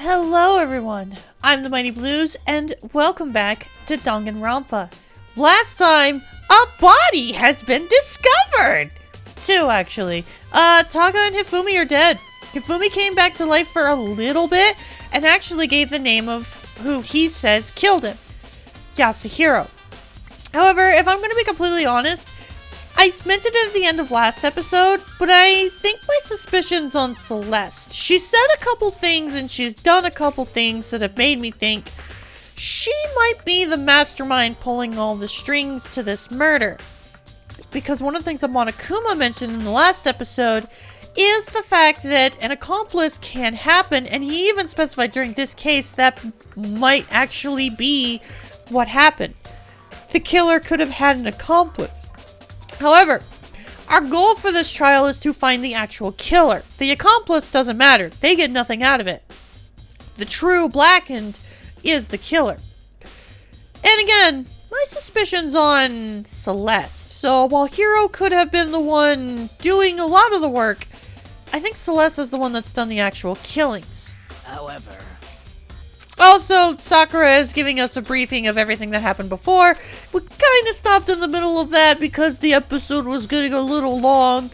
Hello everyone, I'm the Mighty Blues and welcome back to Danganronpa. Last time, a body has been discovered! Two actually. Taka and Hifumi are dead. Hifumi came back to life for a little bit and actually gave the name of who he says killed him. Hiro. However, if I'm going to be completely honest, I mentioned it at the end of last episode, but I think my suspicions on Celeste. She said a couple things and she's done a couple things that have made me think she might be the mastermind pulling all the strings to this murder. Because one of the things that Monokuma mentioned in the last episode is the fact that an accomplice can happen, and he even specified during this case that might actually be what happened. The killer could have had an accomplice. However, our goal for this trial is to find the actual killer. The accomplice doesn't matter. They get nothing out of it. The true blackened is the killer. And again, my suspicions on Celeste. So while Hiro could have been the one doing a lot of the work, I think Celeste is the one that's done the actual killings. However, also, Sakura is giving us a briefing of everything that happened before. We kind of stopped in the middle of that because the episode was getting a little long.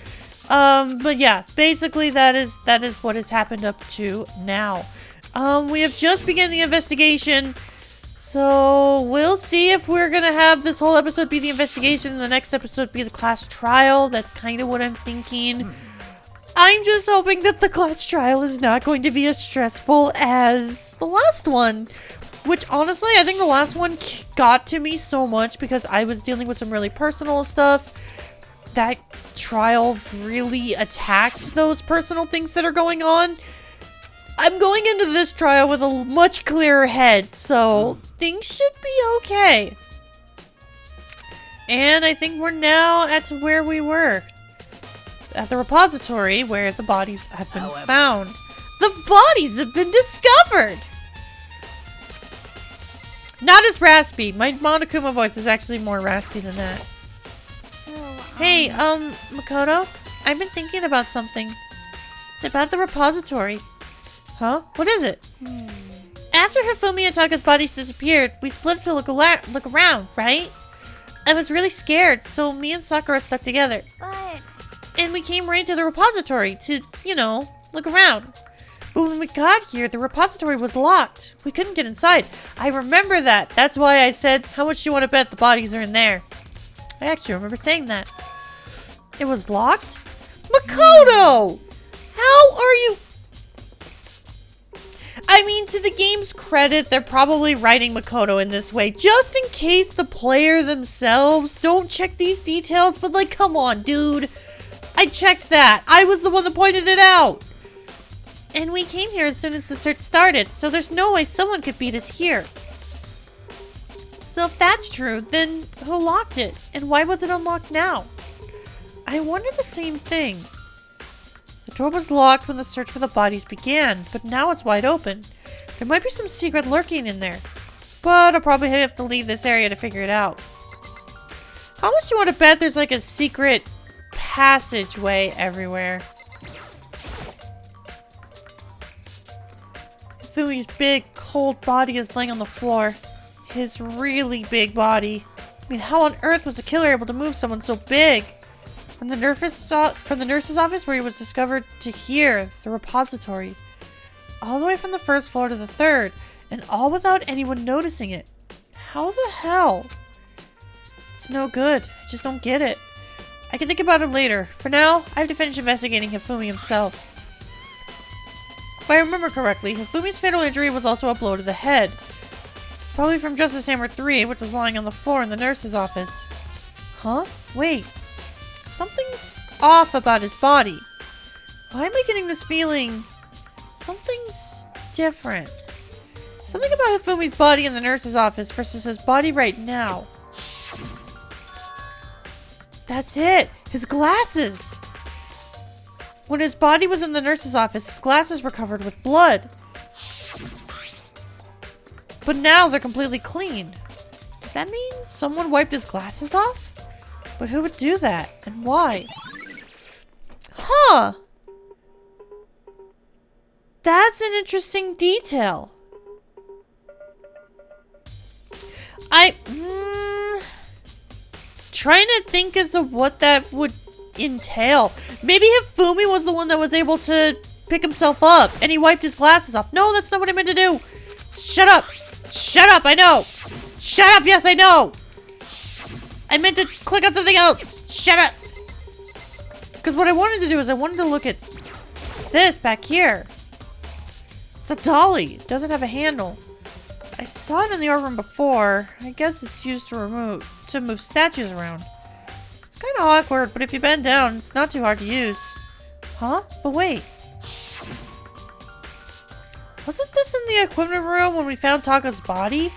But yeah, basically that is what has happened up to now. We have just begun the investigation. So we'll see if we're gonna have this whole episode be the investigation and the next episode be the class trial. That's kind of what I'm thinking. I'm just hoping that the class trial is not going to be as stressful as the last one. Which, honestly, I think the last one got to me so much because I was dealing with some really personal stuff. That trial really attacked those personal things that are going on. I'm going into this trial with a much clearer head, so things should be okay. And I think we're now at where we were. At the repository where the bodies have been found. The bodies have been discovered! Not as raspy. My Monokuma voice is actually more raspy than that. Hey, Makoto, I've been thinking about something. It's about the repository. Huh? What is it? After Hifumi and Taka's bodies disappeared, we split to look around, right? I was really scared, so me and Sakura stuck together. And we came right to the repository to, look around. But when we got here, the repository was locked. We couldn't get inside. I remember that. That's why I said, how much do you want to bet the bodies are in there? I actually remember saying that. It was locked? Makoto! How are you... I mean, to the game's credit, they're probably writing Makoto in this way, just in case the player themselves don't check these details, but like, come on, dude. I checked that. I was the one that pointed it out. And we came here as soon as the search started, so there's no way someone could beat us here. So if that's true, then who locked it? And why was it unlocked now? I wonder the same thing. The door was locked when the search for the bodies began, but now it's wide open. There might be some secret lurking in there, but I'll probably have to leave this area to figure it out. How much do you want to bet there's like a secret passageway everywhere? Fumi's big, cold body is laying on the floor. His really big body. I mean, how on earth was the killer able to move someone so big? From the nurse's office where he was discovered to here, the repository. All the way from the first floor to the third, and all without anyone noticing it. How the hell? It's no good. I just don't get it. I can think about it later. For now, I have to finish investigating Hifumi himself. If I remember correctly, Hifumi's fatal injury was also a blow to the head. Probably from Justice Hammer 3, which was lying on the floor in the nurse's office. Huh? Wait. Something's off about his body. Why am I getting this feeling? Something's different. Something about Hifumi's body in the nurse's office versus his body right now. That's it! His glasses! When his body was in the nurse's office, his glasses were covered with blood. But now they're completely clean. Does that mean someone wiped his glasses off? But who would do that? And why? Huh! That's an interesting detail. Trying to think as to what that would entail. Maybe Hifumi was the one that was able to pick himself up and he wiped his glasses off. No, that's not what I meant to do. Shut up. Shut up, I know. Shut up, yes, I know. I meant to click on something else. Shut up. Because what I wanted to do is I wanted to look at this back here. It's a dolly. It doesn't have a handle. I saw it in the art room before. I guess it's used to move statues around. It's kind of awkward, but if you bend down, it's not too hard to use. Huh? But wait. Wasn't this in the equipment room when we found Taka's body?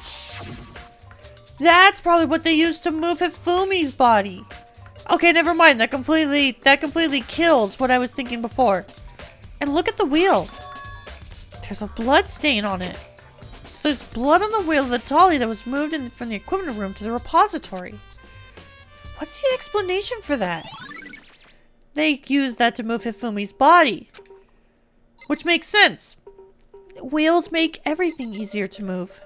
That's probably what they used to move Hifumi's body. Okay, never mind. That completely kills what I was thinking before. And look at the wheel. There's a blood stain on it. So there's blood on the wheel of the dolly that was moved from the equipment room to the repository. What's the explanation for that? They used that to move Hifumi's body. Which makes sense. Wheels make everything easier to move.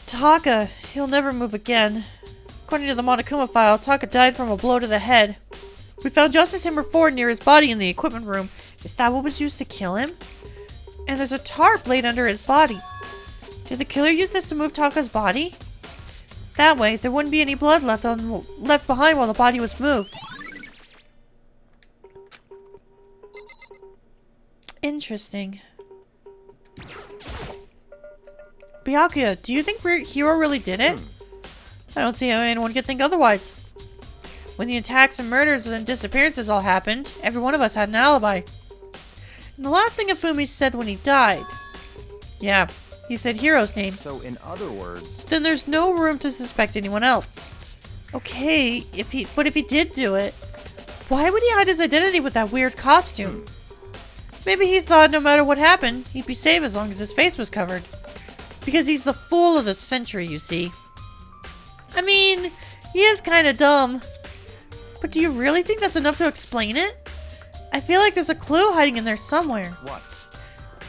Taka, he'll never move again. According to the Monokuma file, Taka died from a blow to the head. We found Justice Hammer 4 near his body in the equipment room. Is that what was used to kill him? And there's a tarp laid under his body. Did the killer use this to move Taka's body? That way, there wouldn't be any blood left behind while the body was moved. Interesting. Byakuya, do you think Hiro really did it? I don't see how anyone could think otherwise. When the attacks and murders and disappearances all happened, every one of us had an alibi. And the last thing Hifumi said when he died. Yeah, he said Hiro's name. So in other words... Then there's no room to suspect anyone else. Okay, but if he did do it, why would he hide his identity with that weird costume? Maybe he thought no matter what happened, he'd be safe as long as his face was covered. Because he's the fool of the century, you see. I mean, he is kind of dumb. But do you really think that's enough to explain it? I feel like there's a clue hiding in there somewhere. What?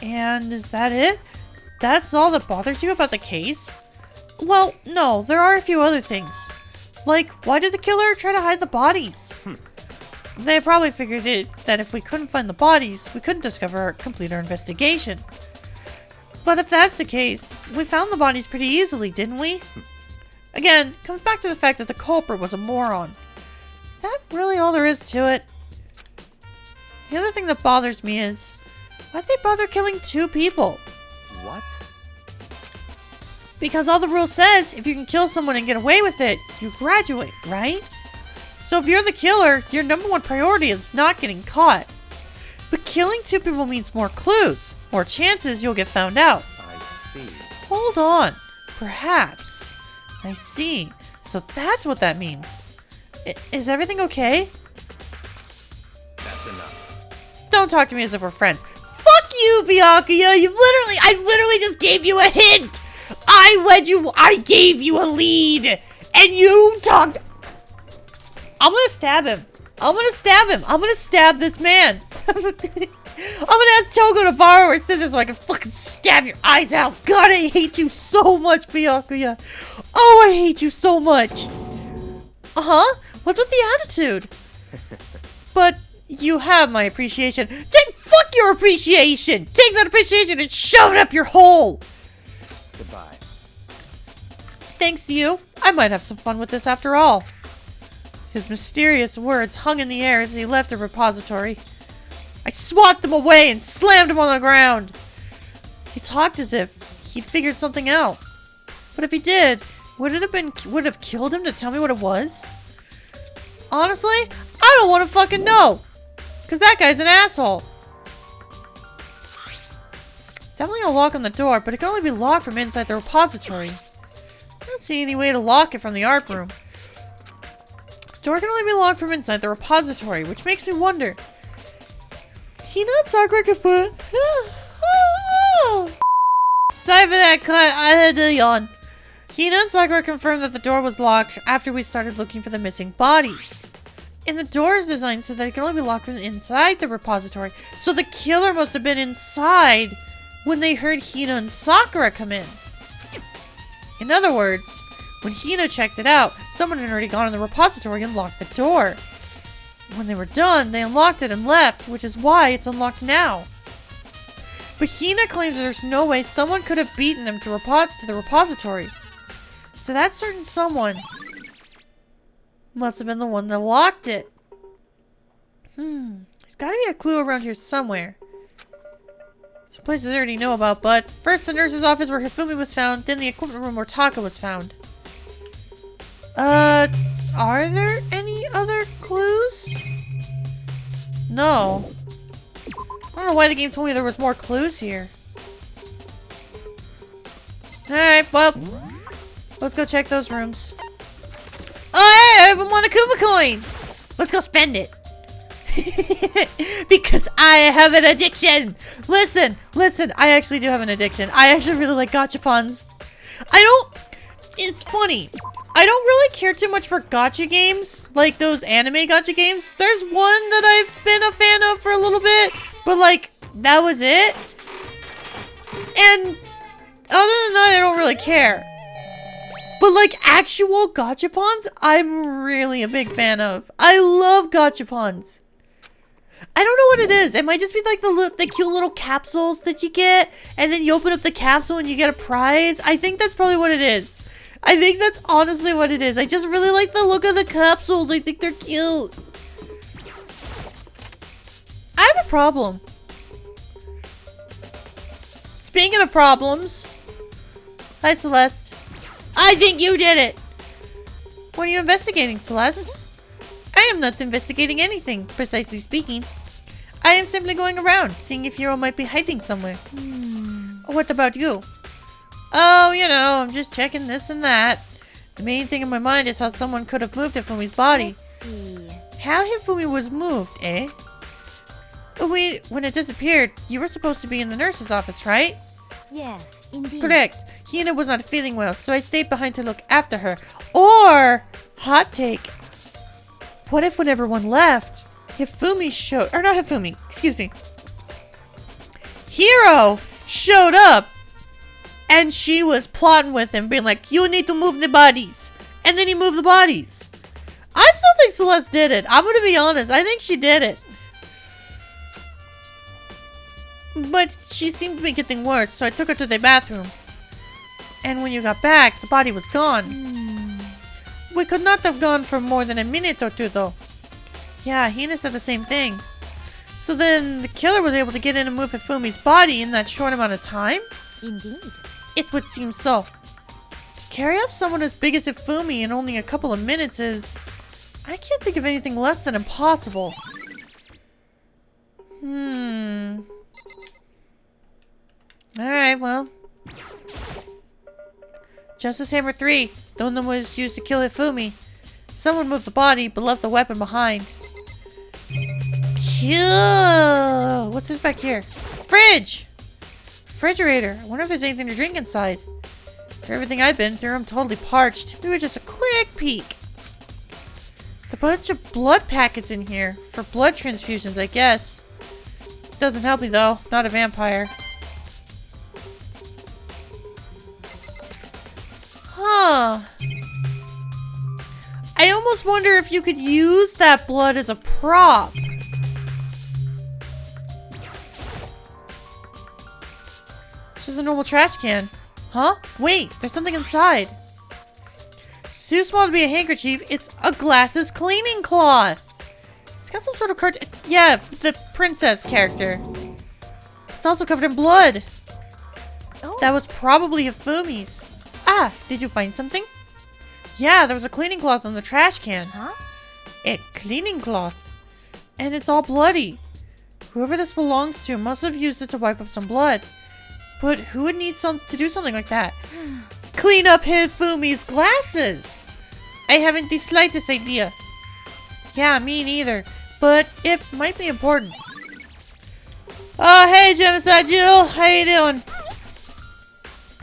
And is that it? That's all that bothers you about the case? Well, no, there are a few other things. Like, why did the killer try to hide the bodies? They probably figured that if we couldn't find the bodies, we couldn't complete our investigation. But if that's the case, we found the bodies pretty easily, didn't we? Again, it comes back to the fact that the culprit was a moron. Is that really all there is to it? The other thing that bothers me is, why'd they bother killing 2 people? What? Because all the rule says, if you can kill someone and get away with it, you graduate, right? So if you're the killer, your #1 priority is not getting caught. But killing 2 people means more clues, more chances you'll get found out. I see. Hold on. Perhaps. I see. So that's what that means. Is everything okay? That's enough. Don't talk to me as if we're friends. Fuck you, Byakuya! I literally just gave you a hint! I gave you a lead! And you talked... I'm gonna stab him. I'm gonna stab this man. I'm gonna ask Togo to borrow her scissors so I can fucking stab your eyes out. God, I hate you so much, Byakuya. Oh, I hate you so much. Uh-huh? What's with the attitude? But you have my appreciation. Fuck your appreciation! Take that appreciation and shove it up your hole! Goodbye. Thanks to you, I might have some fun with this after all. His mysterious words hung in the air as he left the repository. I swatted them away and slammed him on the ground. He talked as if he'd figured something out. But if he did, would it have killed him to tell me what it was? Honestly, I don't want to fucking know. Because that guy's an asshole. It's definitely a lock on the door, but it can only be locked from inside the repository. I don't see any way to lock it from the art room. The door can only be locked from inside the repository, which makes me wonder. Hinata Sakura can put... Sorry for that cut, I had to yawn. Hina and Sakura confirmed that the door was locked after we started looking for the missing bodies. And the door is designed so that it can only be locked from inside the repository. So the killer must have been inside when they heard Hina and Sakura come in. In other words, when Hina checked it out, someone had already gone in the repository and locked the door. When they were done, they unlocked it and left, which is why it's unlocked now. But Hina claims that there's no way someone could have beaten them to the repository. So that certain someone must have been the one that locked it. There's gotta be a clue around here somewhere. Some places I already know about, but first the nurse's office where Hifumi was found, then the equipment room where Taka was found. Are there any other clues? No. I don't know why the game told me there was more clues here. Alright, well, let's go check those rooms. Oh, hey, I have a Monokuma coin! Let's go spend it. Because I have an addiction! Listen, I actually do have an addiction. I actually really like gachapons. It's funny. I don't really care too much for gacha games, like those anime gacha games. There's one that I've been a fan of for a little bit, but like, that was it. And other than that, I don't really care. But like, actual gachapons, I'm really a big fan of. I love gachapons. I don't know what it is. It might just be like the cute little capsules that you get, and then you open up the capsule and you get a prize. I think that's probably what it is. I think that's honestly what it is. I just really like the look of the capsules. I think they're cute. I have a problem. Speaking of problems. Hi, Celeste. I think you did it. What are you investigating, Celeste? I am not investigating anything, precisely speaking. I am simply going around, seeing if Hiro might be hiding somewhere. What about you? Oh, you know, I'm just checking this and that. The main thing in my mind is how someone could have moved Hifumi's body. Let's see. How Hifumi was moved, eh? When it disappeared, you were supposed to be in the nurse's office, right? Yes, indeed. Correct. Hina was not feeling well, so I stayed behind to look after her. Or, hot take, what if when everyone left, Hifumi showed, or not Hifumi, excuse me, Hiro showed up, and she was plotting with him, being like, you need to move the bodies. And then he moved the bodies. I still think Celeste did it. I'm gonna be honest, I think she did it. But she seemed to be getting worse, so I took her to the bathroom. And when you got back, the body was gone. We could not have gone for more than a minute or two, though. Yeah, Hina said the same thing. So then, the killer was able to get in and move Hifumi's body in that short amount of time? Indeed. It would seem so. To carry off someone as big as Hifumi in only a couple of minutes is... I can't think of anything less than impossible. Alright, well. Justice Hammer 3. The one that was used to kill Hifumi. Someone moved the body, but left the weapon behind. Cool. What's this back here? Fridge! Refrigerator. I wonder if there's anything to drink inside. After everything I've been through, I'm totally parched. Maybe just a quick peek. There's a bunch of blood packets in here. For blood transfusions, I guess. Doesn't help me, though. Not a vampire. Huh. I almost wonder if you could use that blood as a prop. It's just a normal trash can. Huh? Wait, there's something inside. It's too small to be a handkerchief. It's a glasses cleaning cloth. It's got some sort of cartoon. Yeah, the princess character. It's also covered in blood. Oh. That was probably Hifumi's. Ah, did you find something? Yeah, there was a cleaning cloth on the trash can. Huh? A cleaning cloth. And it's all bloody. Whoever this belongs to must have used it to wipe up some blood. But who would need to do something like that? Clean up Hifumi's glasses! I haven't the slightest idea. Yeah, me neither. But it might be important. Oh, hey, Genocide Jill. How you doing?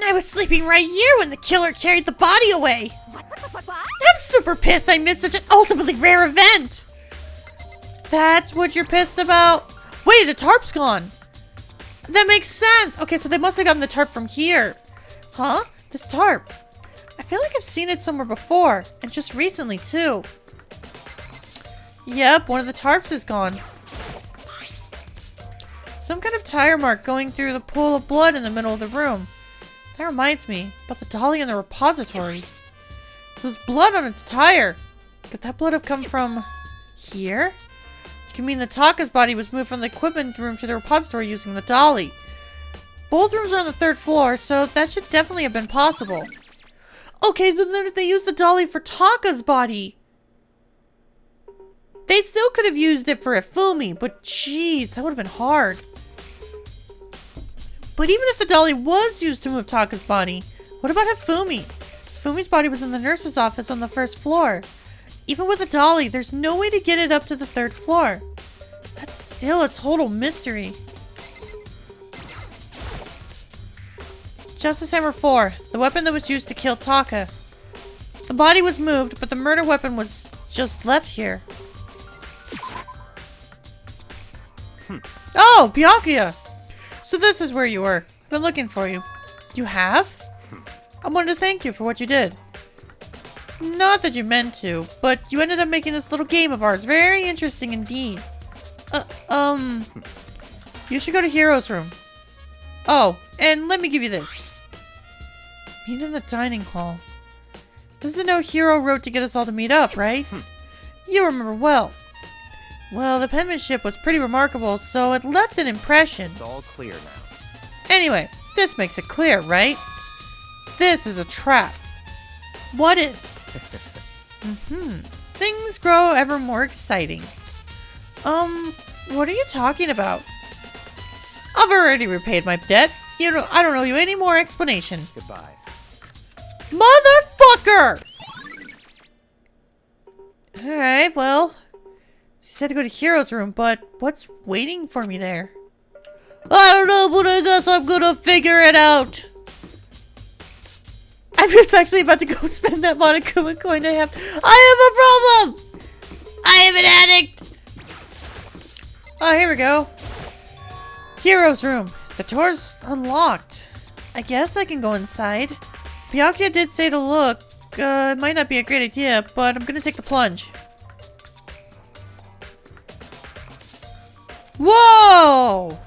I was sleeping right here when the killer carried the body away. I'm super pissed I missed such an ultimately rare event. That's what you're pissed about? Wait, the tarp's gone. That makes sense. Okay, so they must have gotten the tarp from here. Huh? This tarp. I feel like I've seen it somewhere before. And just recently, too. Yep, one of the tarps is gone. Some kind of tire mark going through the pool of blood in the middle of the room. That reminds me about the dolly in the repository. There's blood on its tire. Could that blood have come from here? You mean the Taka's body was moved from the equipment room to the repository using the dolly. Both rooms are on the 3rd floor, so that should definitely have been possible. Okay, so then if they used the dolly for Taka's body, they still could have used it for Ifumi, but jeez, that would have been hard. But even if the dolly was used to move Taka's body, what about Ifumi? Ifumi's body was in the nurse's office on the 1st floor. Even with a dolly, there's no way to get it up to the 3rd floor. That's still a total mystery. Justice Hammer 4, the weapon that was used to kill Taka. The body was moved, but the murder weapon was just left here. Oh, Byakuya! So this is where you were. I've been looking for you. You have? I wanted to thank you for what you did. Not that you meant to, but you ended up making this little game of ours very interesting indeed. You should go to Hiro's room. Oh, and let me give you this. Meet in the dining hall. This is the note Hiro wrote to get us all to meet up, right? You remember well. Well, the penmanship was pretty remarkable, so it left an impression. It's all clear now. Anyway, this makes it clear, right? This is a trap. What is? Things grow ever more exciting. What are you talking about? I've already repaid my debt. I don't owe you any more explanation. Goodbye. Motherfucker! Alright, well, she said to go to Hiro's room, but what's waiting for me there? I don't know, but I guess I'm gonna figure it out. I was actually about to go spend that Monokuma coin I have. I have a problem! I am an addict! Oh, here we go. Hiro's room. The door's unlocked. I guess I can go inside. Byakuya did say to look. It might not be a great idea, but I'm gonna take the plunge. Whoa!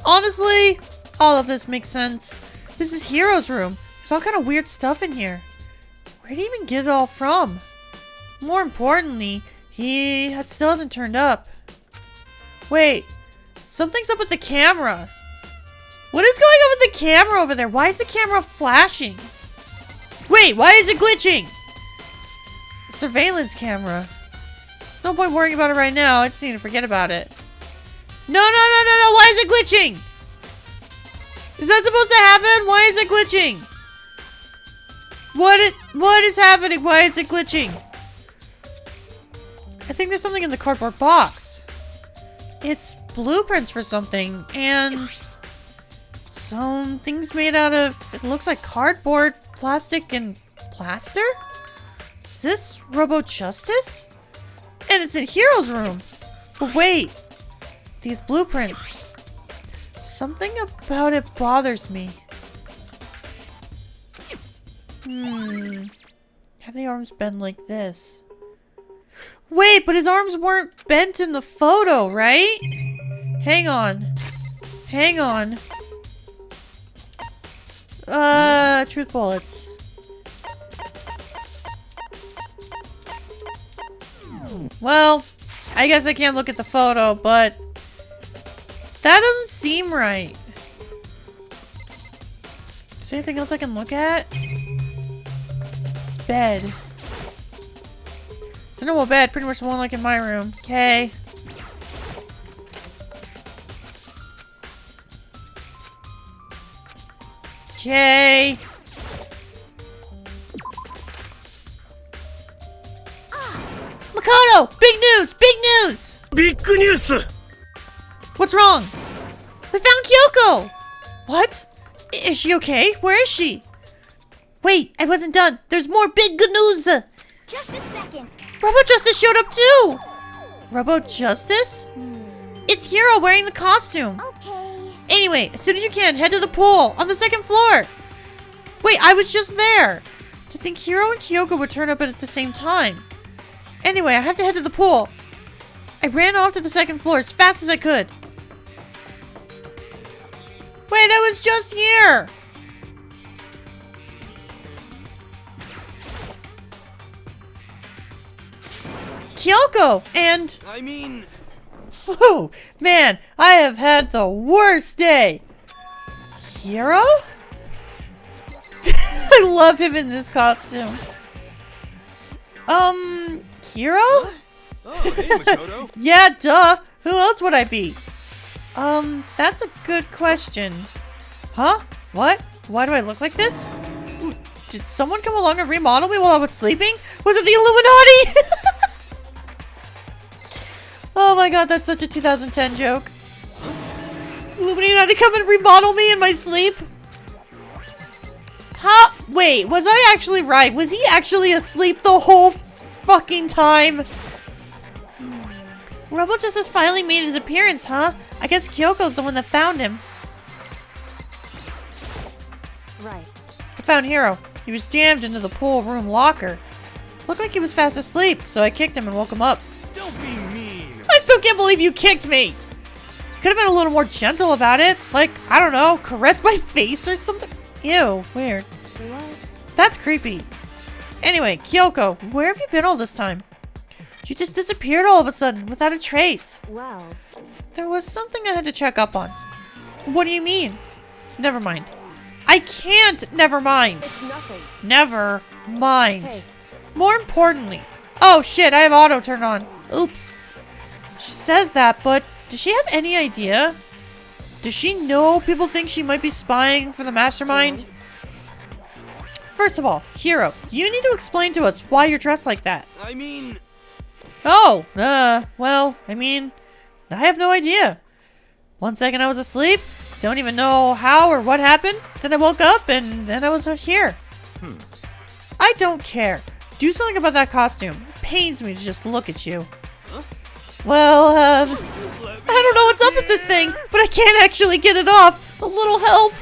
Honestly, all of this makes sense. This is Hiro's room. There's all kind of weird stuff in here. Where'd he even get it all from? More importantly, he still hasn't turned up. Wait, something's up with the camera. What is going on with the camera over there? Why is the camera flashing? Wait, why is it glitching? Surveillance camera. There's no point worrying about it right now. I just need to forget about it. No, why is it glitching? Is that supposed to happen? Why is it glitching? What is happening? Why is it glitching? I think there's something in the cardboard box. It's blueprints for something, and some things made out of, it looks like cardboard, plastic, and plaster? Is this Robo Justice? And it's in Hiro's room. But wait, these blueprints. Something about it bothers me. Have the arms been like this? Wait, but his arms weren't bent in the photo, right? Hang on. Hang on. Truth bullets. Well, I guess I can't look at the photo, but that doesn't seem right. Is there anything else I can look at? This bed. It's a normal bed, pretty much the one like in my room. Okay. Okay. Makoto! Big news! Big news! Big news! What's wrong? We found Kyoko! What? Is she okay? Where is she? Wait, I wasn't done. There's more big good news! Just a second. Robo Justice showed up too! Robo Justice? It's Hiro wearing the costume. Okay. Anyway, as soon as you can, head to the pool on the 2nd floor. Wait, I was just there. To think Hiro and Kyoko would turn up at the same time. Anyway, I have to head to the pool. I ran off to the 2nd floor as fast as I could. Wait, I was just here. Kyoko and... I mean... Phew, man, I have had the worst day. Hiro? I love him in this costume. Hiro? Oh, hey, Makoto. Yeah, duh. Who else would I be? That's a good question. Huh? What? Why do I look like this? Ooh, did someone come along and remodel me while I was sleeping? Was it the Illuminati? Oh my god, that's such a 2010 joke. Illuminati come and remodel me in my sleep? Huh? Wait, was I actually right? Was he actually asleep the whole fucking time? Robo Justice finally made his appearance, huh? I guess Kyoko's the one that found him. Right. I found Hiro. He was jammed into the pool room locker. Looked like he was fast asleep, so I kicked him and woke him up. Don't be mean. I still can't believe you kicked me! You could have been a little more gentle about it. Like, I don't know, caress my face or something. Ew, weird. What? That's creepy. Anyway, Kyoko, where have you been all this time? You just disappeared all of a sudden, without a trace. Well. There was something I had to check up on. What do you mean? Never mind. I can't never mind. It's nothing. Never mind. Hey. More importantly. Oh shit, I have auto turned on. Oops. She says that, but does she have any idea? Does she know people think she might be spying for the mastermind? First of all, Hiro, you need to explain to us why you're dressed like that. I mean... Oh, well, I mean, I have no idea. 1 second I was asleep, don't even know how or what happened. Then I woke up and then I was here. I don't care. Do something about that costume. It pains me to just look at you. Huh? Well, I don't know what's up with this thing, but I can't actually get it off. A little help.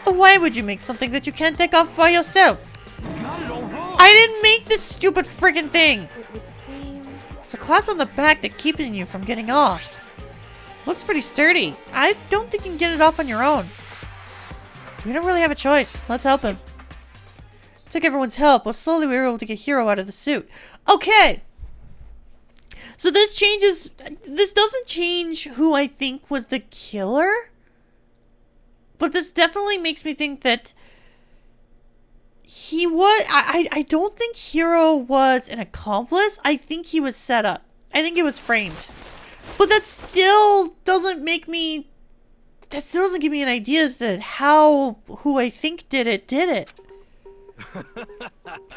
Why would you make something that you can't take off by yourself? You got it all wrong. I didn't make this stupid friggin' thing. It would seem. It's a clasp on the back that's keeping you from getting off. Looks pretty sturdy. I don't think you can get it off on your own. We don't really have a choice. Let's help him. It took everyone's help, but slowly we were able to get Hiro out of the suit. Okay. So this doesn't change who I think was the killer. But this definitely makes me think that he was... I don't think Hiro was an accomplice. I think he was set up. I think he was framed. But that still doesn't make me... That still doesn't give me an idea as to how who I think did it.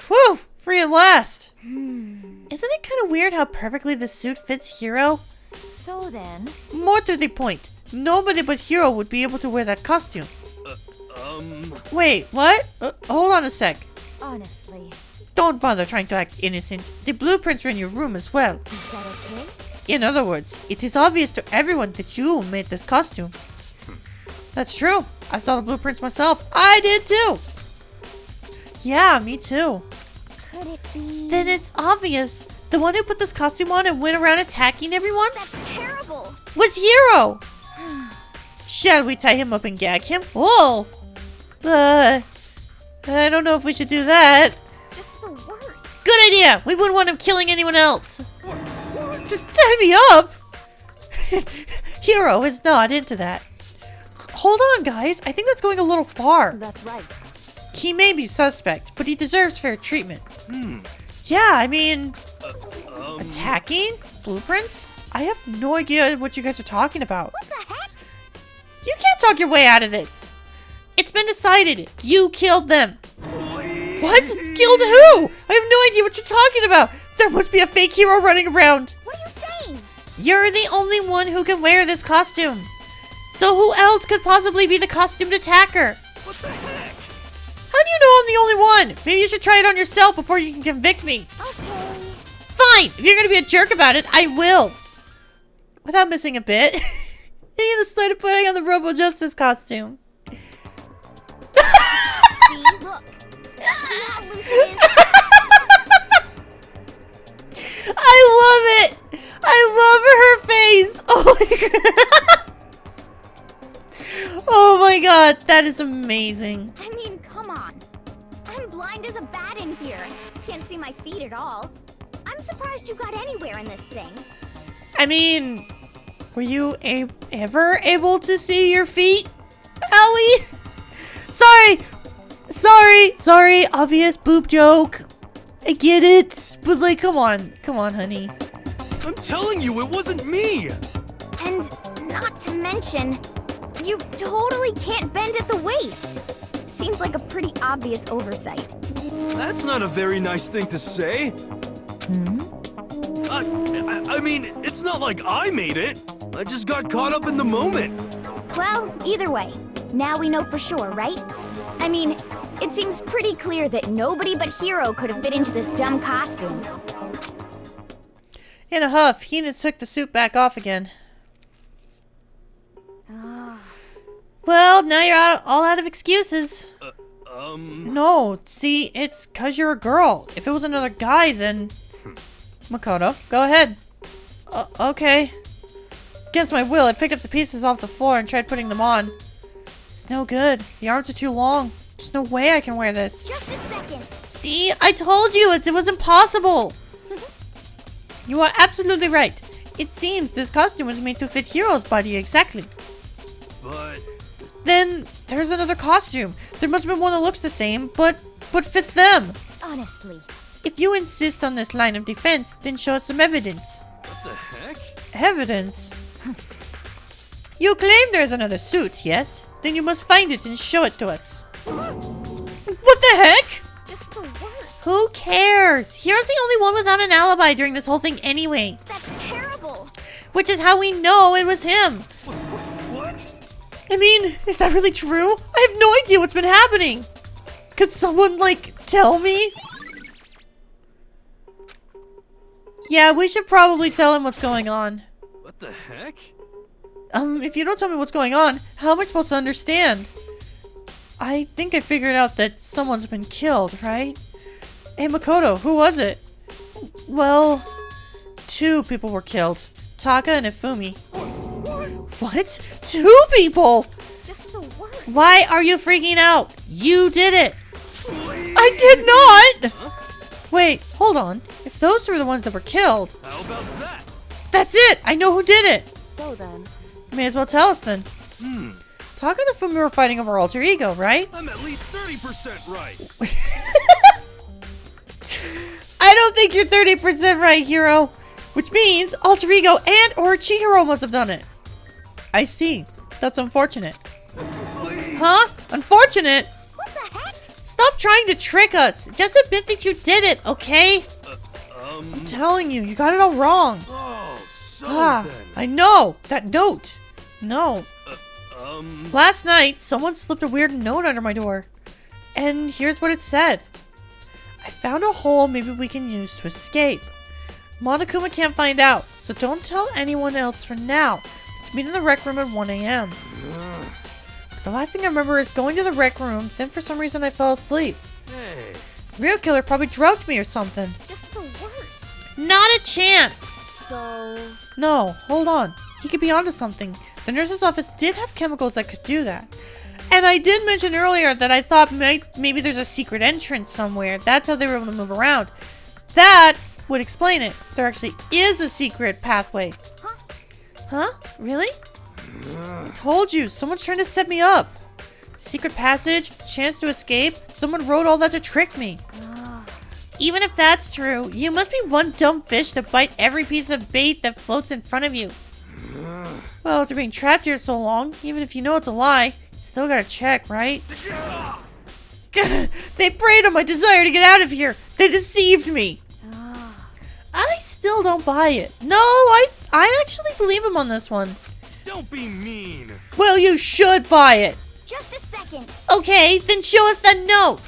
Whew! Free at last. Isn't it kind of weird how perfectly this suit fits Hiro? So then. More to the point, nobody but Hiro would be able to wear that costume. Wait, what? Hold on a sec. Honestly. Don't bother trying to act innocent. The blueprints are in your room as well. Is that okay? In other words, it is obvious to everyone that you made this costume. That's true. I saw the blueprints myself. I did too. Yeah, me too. Could it be? Then it's obvious. The one who put this costume on and went around attacking everyone That's terrible. was Hiro. Shall we tie him up and gag him? Oh! I don't know if we should do that. Just the worst. Good idea! We wouldn't want him killing anyone else. Tie me up? Hiro is not into that. Hold on, guys. I think that's going a little far. That's right. He may be suspect, but he deserves fair treatment. Yeah, I mean... Attacking? Blueprints? I have no idea what you guys are talking about. What the heck? You can't talk your way out of this. It's been decided. You killed them. What? Killed who? I have no idea what you're talking about. There must be a fake Hiro running around. What are you saying? You're the only one who can wear this costume. So who else could possibly be the costumed attacker? What the heck? How do you know I'm the only one? Maybe you should try it on yourself before you can convict me. Okay. Fine! If you're gonna be a jerk about it, I will! Without missing a bit, he just started putting on the Robo Justice costume. See, look. See how loose it is? I love it! I love her face! Oh my god! Oh my god, that is amazing. I mean, come on. I'm blind as a bat in here. Can't see my feet at all. I'm surprised you got anywhere in this thing. I mean, were you ever able to see your feet, Howie? Sorry, obvious boob joke. I get it, but like, come on, honey. I'm telling you, it wasn't me. And not to mention, you totally can't bend at the waist. Seems like a pretty obvious oversight. That's not a very nice thing to say. I mean, it's not like I made it. I just got caught up in the moment. Well, either way, now we know for sure, right? I mean, it seems pretty clear that nobody but Hiro could have fit into this dumb costume. In a huff, Hina took the suit back off again. Well, now you're all out of excuses. No, see, it's 'cause you're a girl. If it was another guy, then... Makoto, go ahead. Okay. Against my will, I picked up the pieces off the floor and tried putting them on. It's no good. The arms are too long. There's no way I can wear this. Just a second. See, I told you it was impossible. You are absolutely right. It seems this costume was made to fit Hiro's body exactly. But... Then there's another costume. There must have been one that looks the same, but fits them. Honestly. If you insist on this line of defense, then show us some evidence. what the heck? Evidence? You claim there's another suit, yes? Then you must find it and show it to us. What the heck? Just the worst. Who cares? Hero's the only one without an alibi during this whole thing anyway. That's terrible. Which is how we know it was him. What? I mean, is that really true? I have no idea what's been happening. Could someone, like, tell me? Yeah, we should probably tell him what's going on. What the heck? If you don't tell me what's going on, how am I supposed to understand? I think I figured out that someone's been killed, right? Hey, Makoto, who was it? Well, 2 people were killed. Taka and Ifumi. What? 2 people? Just the worst. Why are you freaking out? You did it. I did not! Wait, hold on. If those 2 are the ones that were killed... How about that? That's it! I know who did it! So then. May as well tell us then. Taka and Ifumi were fighting over alter ego, right? I'm at least 30% right. I don't think you're 30% right, Hiro. Which means alter ego and or Chihiro must have done it. I see. That's unfortunate. Huh? Unfortunate? What the heck? Stop trying to trick us. Just admit that you did it, okay? I'm telling you, you got it all wrong. Oh, so then. I know. That note. No. Last night, someone slipped a weird note under my door. And here's what it said. I found a hole maybe we can use to escape. Monokuma can't find out, so don't tell anyone else for now. Let's meet in the rec room at 1 a.m. The last thing I remember is going to the rec room, then for some reason I fell asleep. Hey. Real killer probably drugged me or something. Just the worst. Not a chance! So... No, hold on. He could be onto something. The nurse's office did have chemicals that could do that. And I did mention earlier that I thought maybe there's a secret entrance somewhere. That's how they were able to move around. That would explain it. There actually is a secret pathway. Huh? Really? I told you, someone's trying to set me up. Secret passage, chance to escape. Someone wrote all that to trick me. Even if that's true, you must be one dumb fish to bite every piece of bait that floats in front of you. Well, after being trapped here so long, even if you know it's a lie, you still gotta check, right? They preyed on my desire to get out of here. They deceived me. I still don't buy it. No, I actually believe him on this one. Don't be mean. Well, you should buy it. Just a second. Okay, then show us that note.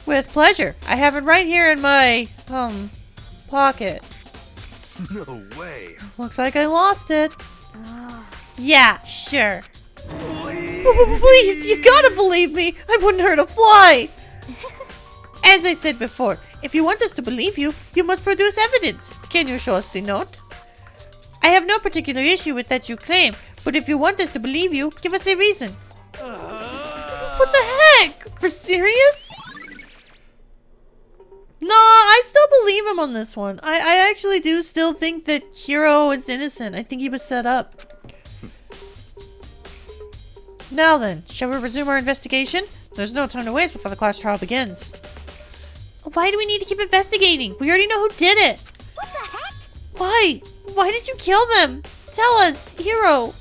With pleasure. I have it right here in my, pocket. No way. Looks like I lost it. Yeah, sure. Please. Please, you gotta believe me. I wouldn't hurt a fly. As I said before, if you want us to believe you, you must produce evidence. Can you show us the note? I have no particular issue with that you claim, but if you want us to believe you, give us a reason. What the heck? For serious? No, I still believe him on this one. I actually do still think that Hiro is innocent. I think he was set up. Now then, shall we resume our investigation? There's no time to waste before the class trial begins. Why do we need to keep investigating? We already know who did it. What the heck? Why? Why did you kill them? Tell us, Hiro.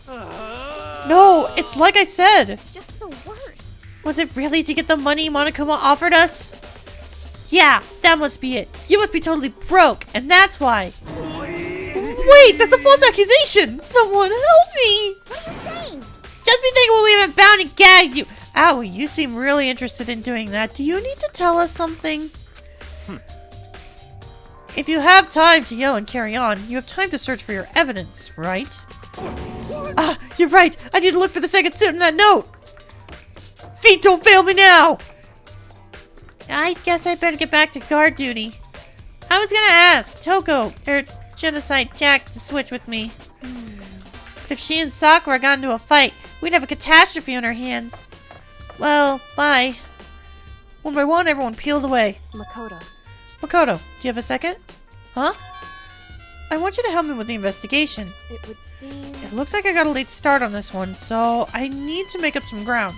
No, it's like I said. Just the worst. Was it really to get the money Monokuma offered us? Yeah, that must be it. You must be totally broke, and that's why. Wait, that's a false accusation. Someone help me. What are you saying? Just be thinking when we haven't bound and gagged you. Ow, you seem really interested in doing that. Do you need to tell us something? If you have time to yell and carry on, you have time to search for your evidence, right? Ah, you're right. I need to look for the second suit in that note. Feet don't fail me now. I guess I better get back to guard duty. I was gonna ask Toko, or Genocide Jack, to switch with me. But if she and Sakura got into a fight, we'd have a catastrophe on our hands. Well, bye. One by one, everyone peeled away. Makoto, do you have a second? Huh? I want you to help me with the investigation. It would seem... It looks like I got a late start on this one, so I need to make up some ground.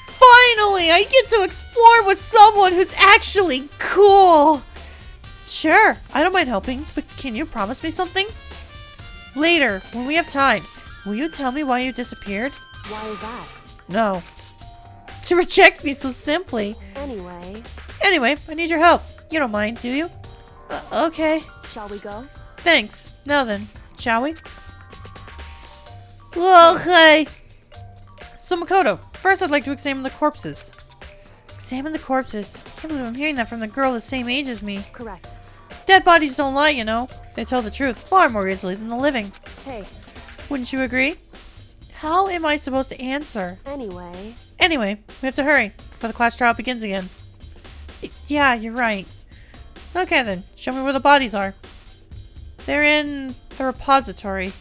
Finally, I get to explore with someone who's actually cool. Sure, I don't mind helping, but can you promise me something? Later, when we have time, will you tell me why you disappeared? Why is that? No. To reject me so simply. Anyway, I need your help. You don't mind, do you? Okay. Shall we go? Thanks. Now then, shall we? Okay. So Makoto, first I'd like to examine the corpses. Examine the corpses? I can't believe I'm hearing that from the girl the same age as me. Correct. Dead bodies don't lie, you know. They tell the truth far more easily than the living. Hey. Wouldn't you agree? How am I supposed to answer? Anyway, we have to hurry before the class trial begins again. Yeah, you're right. Okay then, show me where the bodies are. They're in the repository.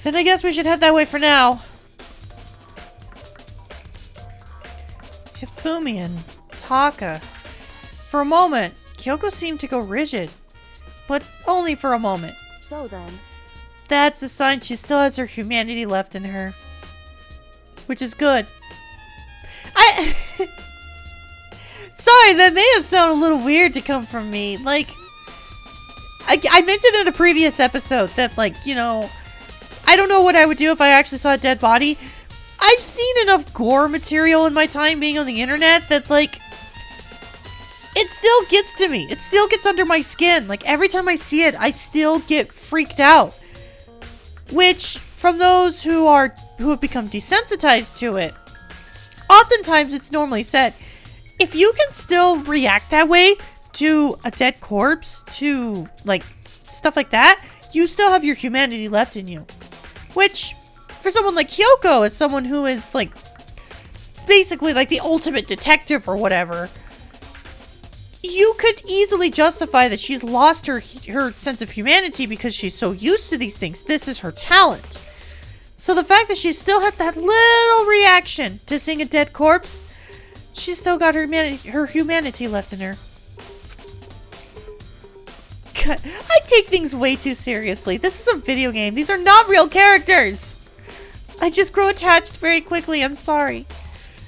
Then I guess we should head that way for now. Hifumi and Taka. For a moment, Kyoko seemed to go rigid. But only for a moment. So then... That's a sign she still has her humanity left in her. Which is good. Sorry, that may have sounded a little weird to come from me. Like, I mentioned in a previous episode that, like, you know, I don't know what I would do if I actually saw a dead body. I've seen enough gore material in my time being on the internet that, like, it still gets to me. It still gets under my skin. Like, every time I see it, I still get freaked out. Which, from those who have become desensitized to it, oftentimes it's normally said, if you can still react that way to a dead corpse, to, like, stuff like that, you still have your humanity left in you. Which, for someone like Kyoko, as someone who is, like, basically, like, the ultimate detective or whatever, you could easily justify that she's lost her sense of humanity because she's so used to these things. This is her talent. So the fact that she still had that little reaction to seeing a dead corpse, she's still got her humanity left in her. God, I take things way too seriously. This is a video game. These are not real characters. I just grow attached very quickly. I'm sorry.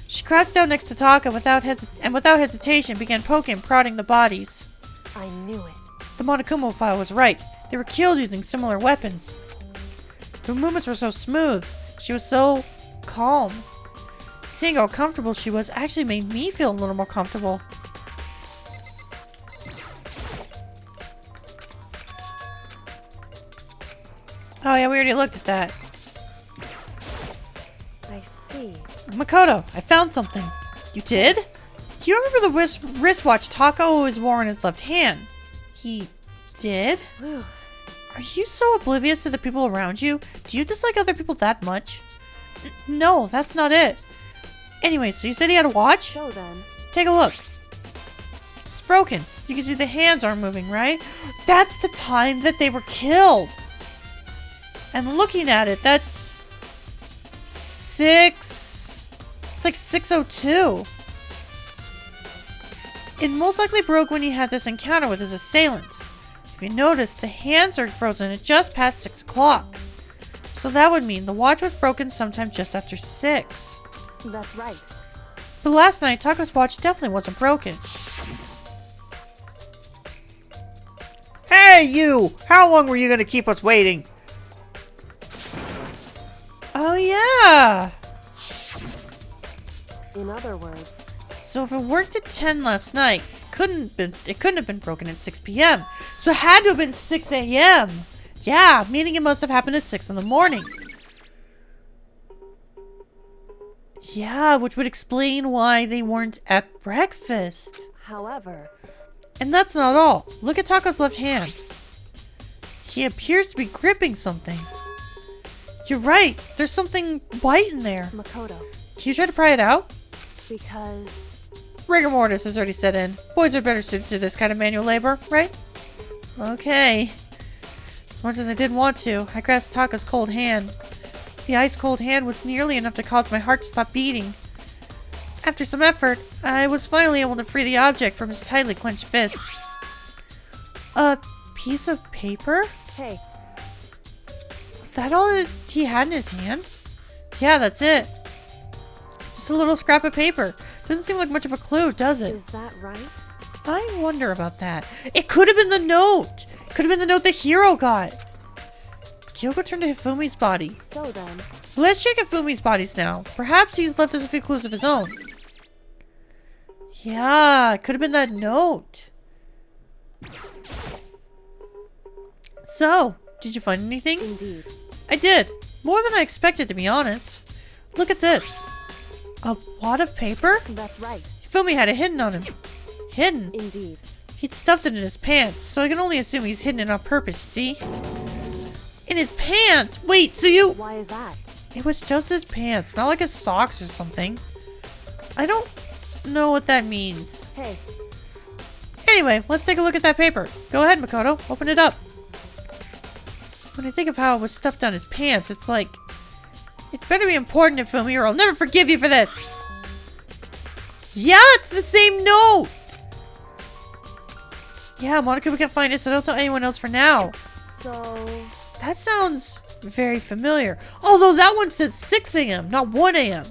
She crouched down next to Taka without hesitation began poking, prodding the bodies. I knew it. The Monokuma file was right. They were killed using similar weapons. Her movements were so smooth. She was so calm. Seeing how comfortable she was actually made me feel a little more comfortable. Oh yeah, we already looked at that. I see. Makoto, I found something. You did? Do you remember the wristwatch Taka always wore on his left hand? he did? Whew. Are you so oblivious to the people around you? Do you dislike other people that much? No, that's not it. Anyway, so you said he had a watch? So then. Take a look. It's broken. You can see the hands aren't moving, right? That's the time that they were killed. And looking at it, that's... It's like 6:02. It most likely broke when he had this encounter with his assailant. If you notice, the hands are frozen at just past 6 o'clock. So that would mean the watch was broken sometime just after 6. That's right. But last night, Taka's watch definitely wasn't broken. Hey, you! How long were you gonna keep us waiting? Oh yeah! In other words, So if it worked at 10 last night, it couldn't have been broken at 6 p.m. So it had to have been 6 a.m. Yeah, meaning it must have happened at 6 in the morning. Yeah, which would explain why they weren't at breakfast. however, And that's not all. Look at Taka's left hand. He appears to be gripping something. You're right. There's something white in there. Makoto, Can you try to pry it out? because Rigor mortis has already set in. Boys are better suited to this kind of manual labor, right? Okay. As much as I didn't want to, I grasped Taka's cold hand. The ice-cold hand was nearly enough to cause my heart to stop beating. After some effort, I was finally able to free the object from his tightly clenched fist. A piece of paper? hey, Was that all that he had in his hand? Yeah, that's it. Just a little scrap of paper. Doesn't seem like much of a clue, does it? is that right? I wonder about that. It could have been the note. Could have been the note that Hiro got. Kyoko turned to Hifumi's body. So then, Let's check Hifumi's bodies now. Perhaps he's left us a few clues of his own. Yeah, it could have been that note. So, did you find anything? indeed. I did. More than I expected, to be honest. Look at this. A wad of paper? That's right. Hifumi had it hidden on him. Hidden? Indeed. He'd stuffed it in his pants, so I can only assume he's hidden it on purpose, see? In his pants! Wait, so you... Why is that? It was just his pants, not like his socks or something. I don't know what that means. Hey, Anyway, let's take a look at that paper. Go ahead, Makoto. Open it up. When I think of how it was stuffed down his pants, it's like... It better be important, Hifumi, or I'll never forgive you for this! Yeah, it's the same note! Yeah, Monica, we can find it, so don't tell anyone else for now. so That sounds very familiar. Although that one says 6 a.m., not 1 a.m.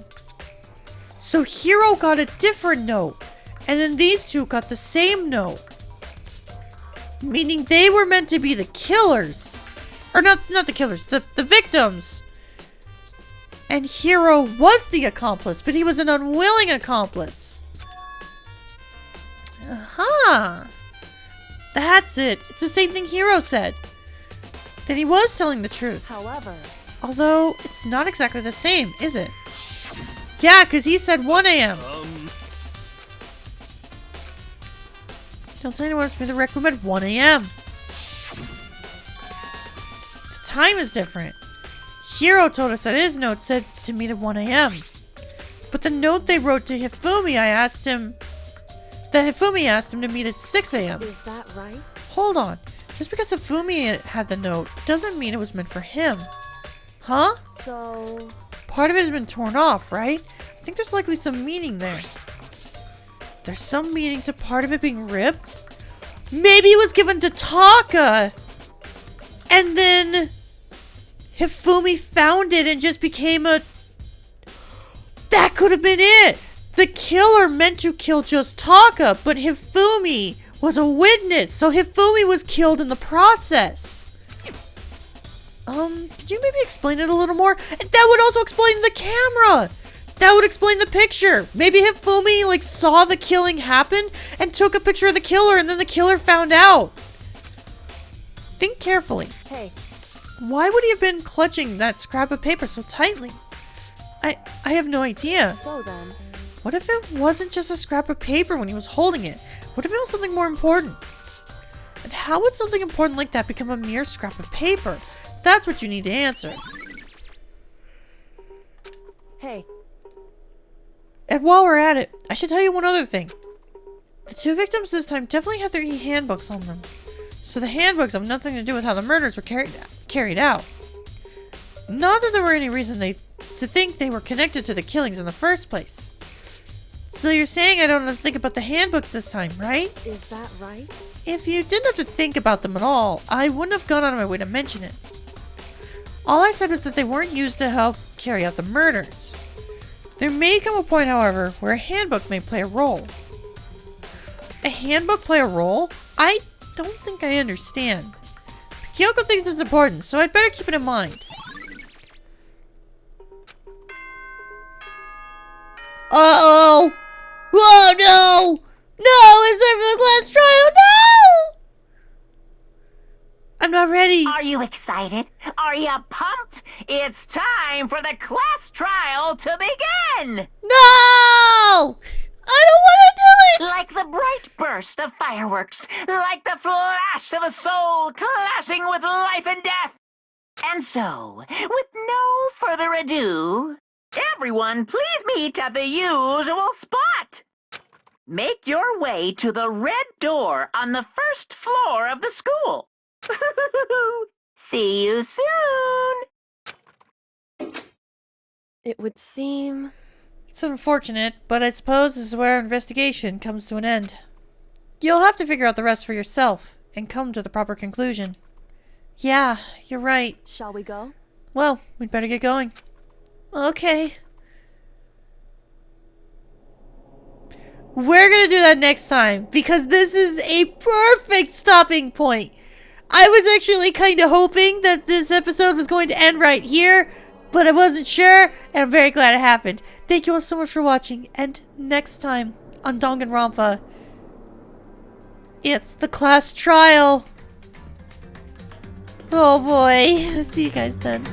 So Hiro got a different note. And then these two got the same note. Meaning they were meant to be the killers. Or not the killers, the victims. And Hiro was the accomplice, but he was an unwilling accomplice. Aha! That's it. It's the same thing Hiro said. That he was telling the truth. however, Although, it's not exactly the same, is it? Yeah, because he said 1 a.m. Don't tell anyone it's been the rec room at 1 a.m. The time is different. Hiro told us that his note said to meet at 1 a.m. But the note they wrote to Hifumi, Hifumi asked him to meet at 6 a.m. is that right? Hold on. Just because Hifumi had the note doesn't mean it was meant for him. Huh? So, Part of it has been torn off, right? I think there's likely some meaning there. There's some meaning to part of it being ripped? Maybe it was given to Taka! And then Hifumi found it and just became a... That could have been it! The killer meant to kill just Taka, but Hifumi was a witness, so Hifumi was killed in the process. Could you maybe explain it a little more? That would also explain the camera! That would explain the picture! Maybe Hifumi, saw the killing happen and took a picture of the killer and then the killer found out. Think carefully. hey, Why would he have been clutching that scrap of paper so tightly? I have no idea. so then, What if it wasn't just a scrap of paper when he was holding it? What if it was something more important? And how would something important like that become a mere scrap of paper? That's what you need to answer. Hey, And while we're at it, I should tell you one other thing. The two victims this time definitely had their e-handbooks on them. So the handbooks have nothing to do with how the murders were carried out. Not that there were any reason to think they were connected to the killings in the first place. So you're saying I don't have to think about the handbooks this time, right? is that right? If you didn't have to think about them at all, I wouldn't have gone out of my way to mention it. All I said was that they weren't used to help carry out the murders. There may come a point, however, where a handbook may play a role. A handbook play a role? I don't think I understand. Kyoko thinks it's important, so I'd better keep it in mind. Uh-oh! Oh no! No! It's time for the class trial! No! I'm not ready. Are you excited? Are you pumped? It's time for the class trial to begin! No! I don't want to do it! Like the bright burst of fireworks, like the flash of a soul clashing with life and death. And so, with no further ado, everyone please meet at the usual spot. Make your way to the red door on the first floor of the school. See you soon! It would seem... It's unfortunate, but I suppose this is where our investigation comes to an end. You'll have to figure out the rest for yourself and come to the proper conclusion. Yeah, you're right. Shall we go? Well, we'd better get going. Okay. We're gonna do that next time because this is a perfect stopping point. I was actually kind of hoping that this episode was going to end right here, but I wasn't sure, and I'm very glad it happened. Thank you all so much for watching, and next time on Danganronpa, it's the class trial. Oh boy, see you guys then.